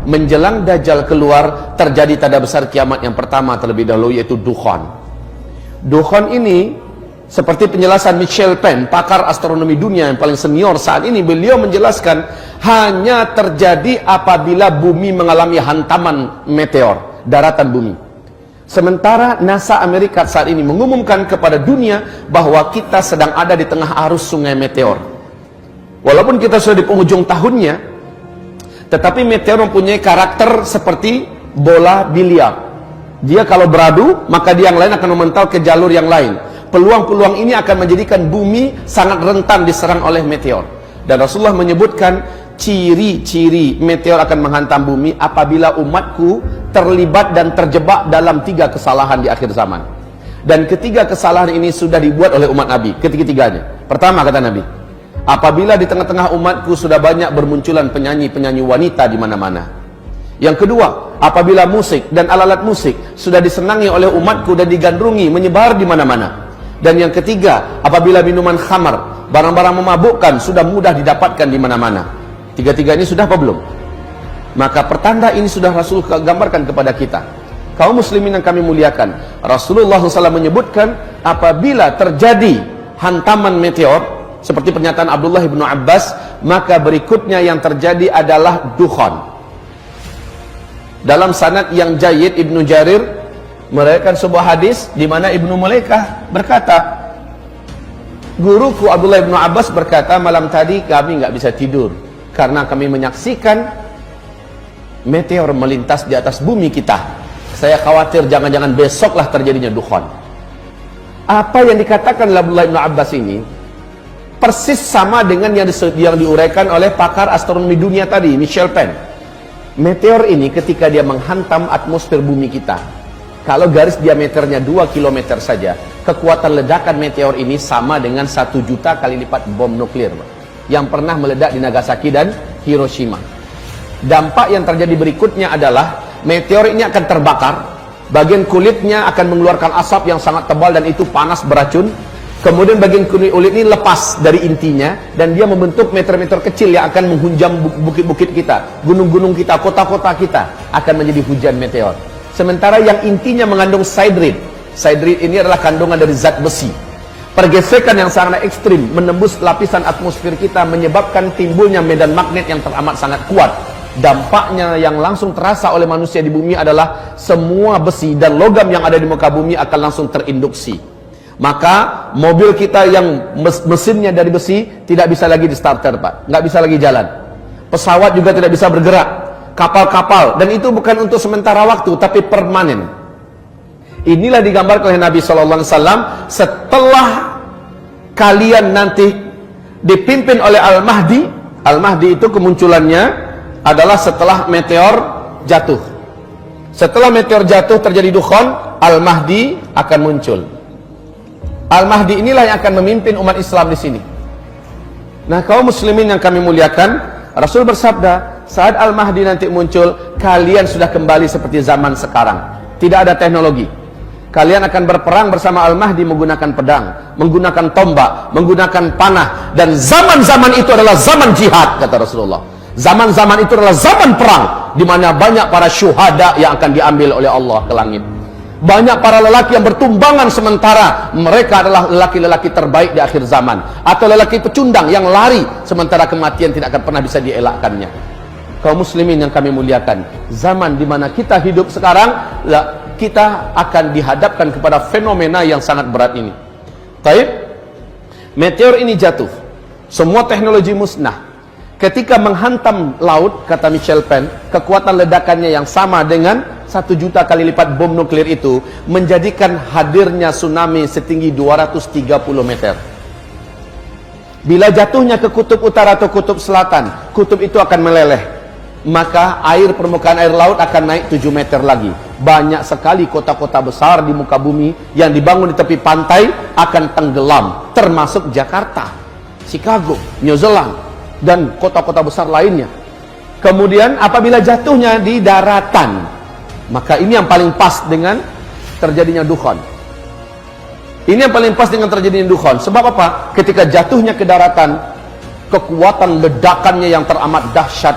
menjelang Dajjal keluar, terjadi tanda besar kiamat yang pertama terlebih dahulu, yaitu dukhan. Dukhan ini, seperti penjelasan Michel Penn, pakar astronomi dunia yang paling senior saat ini, beliau menjelaskan hanya terjadi apabila bumi mengalami hantaman meteor, daratan bumi. Sementara NASA Amerika saat ini mengumumkan kepada dunia bahwa kita sedang ada di tengah arus sungai meteor. Walaupun kita sudah di penghujung tahunnya, tetapi meteor mempunyai karakter seperti bola biliar. Dia kalau beradu, maka dia yang lain akan memental ke jalur yang lain. Peluang-peluang ini akan menjadikan bumi sangat rentan diserang oleh meteor. Dan Rasulullah menyebutkan ciri-ciri meteor akan menghantam bumi apabila umatku terlibat dan terjebak dalam 3 kesalahan di akhir zaman. Dan ketiga kesalahan ini sudah dibuat oleh umat Nabi, ketiga-tiganya. Pertama, kata Nabi, apabila di tengah-tengah umatku sudah banyak bermunculan penyanyi-penyanyi wanita di mana-mana. Yang kedua, apabila musik dan alat-alat musik sudah disenangi oleh umatku dan digandrungi menyebar di mana-mana. Dan yang ketiga, apabila minuman khamar, barang-barang memabukkan sudah mudah didapatkan di mana-mana. Tiga-tiga ini sudah apa belum? Maka pertanda ini sudah Rasul gambarkan kepada kita. Kaum muslimin yang kami muliakan, Rasulullah SAW menyebutkan apabila terjadi hantaman meteor, seperti pernyataan Abdullah ibnu Abbas, maka berikutnya yang terjadi adalah dukhan. Dalam sanad yang jayyid, Ibnu Jarir meriwayatkan sebuah hadis di mana Ibnu Mulaikah berkata, guruku Abdullah ibnu Abbas berkata, malam tadi kami nggak bisa tidur karena kami menyaksikan meteor melintas di atas bumi kita. Saya khawatir jangan-jangan besoklah terjadinya dukhan. Apa yang dikatakan Abdullah ibnu Abbas ini persis sama dengan yang diuraikan oleh pakar astronomi dunia tadi, Michel Penn. Meteor ini ketika dia menghantam atmosfer bumi kita, kalau garis diameternya 2 km saja, kekuatan ledakan meteor ini sama dengan 1 juta kali lipat bom nuklir yang pernah meledak di Nagasaki dan Hiroshima. Dampak yang terjadi berikutnya adalah meteor ini akan terbakar, bagian kulitnya akan mengeluarkan asap yang sangat tebal dan itu panas beracun. Kemudian bagian kulit ini lepas dari intinya dan dia membentuk meteor-meteor kecil yang akan menghunjam bukit-bukit kita, gunung-gunung kita, kota-kota kita akan menjadi hujan meteor. Sementara yang intinya mengandung sidrid. Sidrid ini adalah kandungan dari zat besi. Pergesekan yang sangat ekstrim menembus lapisan atmosfer kita menyebabkan timbulnya medan magnet yang teramat sangat kuat. Dampaknya yang langsung terasa oleh manusia di bumi adalah semua besi dan logam yang ada di muka bumi akan langsung terinduksi. Maka mobil kita yang mesinnya dari besi tidak bisa lagi di starter, Pak, nggak bisa lagi jalan. Pesawat juga tidak bisa bergerak, kapal-kapal, dan itu bukan untuk sementara waktu tapi permanen. Inilah digambarkan oleh Nabi SAW setelah kalian nanti dipimpin oleh Al-Mahdi. Al-Mahdi itu kemunculannya adalah setelah meteor jatuh. Setelah meteor jatuh terjadi dukhan, Al-Mahdi akan muncul. Al-Mahdi inilah yang akan memimpin umat Islam di sini. Nah, kaum muslimin yang kami muliakan, Rasul bersabda, saat Al-Mahdi nanti muncul, kalian sudah kembali seperti zaman sekarang. Tidak ada teknologi. Kalian akan berperang bersama Al-Mahdi menggunakan pedang, menggunakan tombak, menggunakan panah. Dan zaman-zaman itu adalah zaman jihad, kata Rasulullah. Zaman-zaman itu adalah zaman perang, di mana banyak para syuhada yang akan diambil oleh Allah ke langit. Banyak para lelaki yang bertumbangan sementara mereka adalah lelaki-lelaki terbaik di akhir zaman, atau lelaki pecundang yang lari sementara kematian tidak akan pernah bisa dielakkannya. Kaum muslimin yang kami muliakan, zaman di mana kita hidup sekarang, kita akan dihadapkan kepada fenomena yang sangat berat ini. Taib, meteor ini jatuh, semua teknologi musnah. Ketika menghantam laut, kata Michel Penn, kekuatan ledakannya yang sama dengan 1 juta kali lipat bom nuklir itu menjadikan hadirnya tsunami setinggi 230 meter. Bila jatuhnya ke kutub utara atau kutub selatan, kutub itu akan meleleh. Maka permukaan air laut akan naik 7 meter lagi. Banyak sekali kota-kota besar di muka bumi yang dibangun di tepi pantai akan tenggelam, termasuk Jakarta, Chicago, New Zealand, dan kota-kota besar lainnya. Kemudian apabila jatuhnya di daratan, maka ini yang paling pas dengan terjadinya dukhan. Ini yang paling pas dengan terjadinya dukhan. Sebab apa? Ketika jatuhnya ke daratan, kekuatan ledakannya yang teramat dahsyat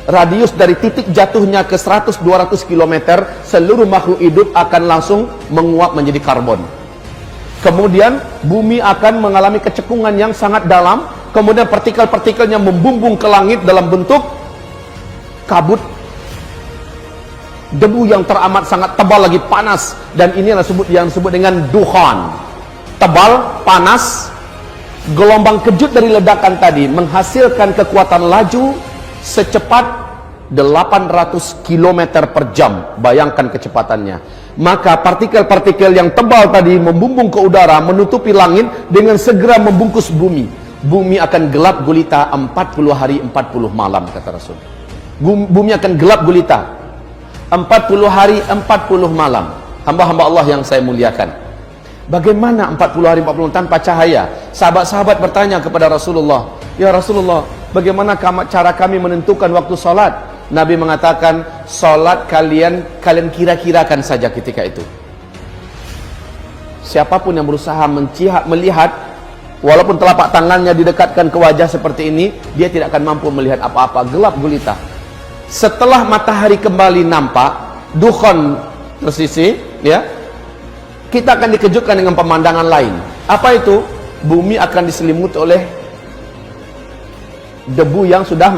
radius dari titik jatuhnya ke 100-200 km, seluruh makhluk hidup akan langsung menguap menjadi karbon. Kemudian bumi akan mengalami kecekungan yang sangat dalam, kemudian partikel-partikelnya membumbung ke langit dalam bentuk kabut debu yang teramat sangat tebal lagi panas, dan ini yang disebut dengan dukhan. Tebal, panas, gelombang kejut dari ledakan tadi menghasilkan kekuatan laju secepat 800 km per jam. Bayangkan kecepatannya. Maka partikel-partikel yang tebal tadi membumbung ke udara, menutupi langit, dengan segera membungkus bumi. Bumi akan gelap gulita 40 hari 40 malam, kata Rasul. Bumi akan gelap gulita 40 hari 40 malam. Hamba-hamba Allah yang saya muliakan, bagaimana 40 hari 40 malam tanpa cahaya? Sahabat-sahabat bertanya kepada Rasulullah, ya Rasulullah, bagaimana cara kami menentukan waktu salat? Nabi mengatakan, salat kalian kira-kirakan saja ketika itu. Siapapun yang berusaha melihat, walaupun telapak tangannya didekatkan ke wajah seperti ini, dia tidak akan mampu melihat apa-apa, gelap gulita. Setelah matahari kembali nampak, dukhan tersisi, ya, kita akan dikejutkan dengan pemandangan lain. Apa itu? Bumi akan diselimuti oleh debu yang sudah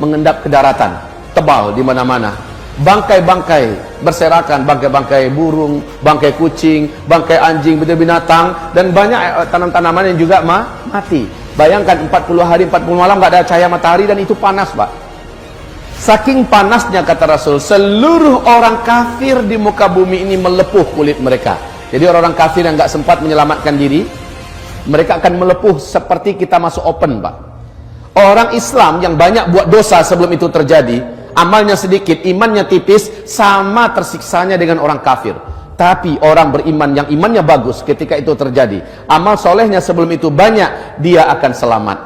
mengendap ke daratan, tebal di mana-mana. Bangkai-bangkai berserakan, bangkai-bangkai burung, bangkai kucing, bangkai anjing, binatang, dan banyak tanam-tanaman yang juga mati. Bayangkan 40 hari 40 malam nggak ada cahaya matahari, dan itu panas, Pak. Saking panasnya, kata Rasul, seluruh orang kafir di muka bumi ini melepuh kulit mereka. Jadi orang-orang kafir yang nggak sempat menyelamatkan diri, mereka akan melepuh seperti kita masuk open, Pak. Orang Islam yang banyak buat dosa sebelum itu terjadi, amalnya sedikit, imannya tipis, sama tersiksanya dengan orang kafir. Tapi orang beriman yang imannya bagus, ketika itu terjadi, amal solehnya sebelum itu banyak, dia akan selamat.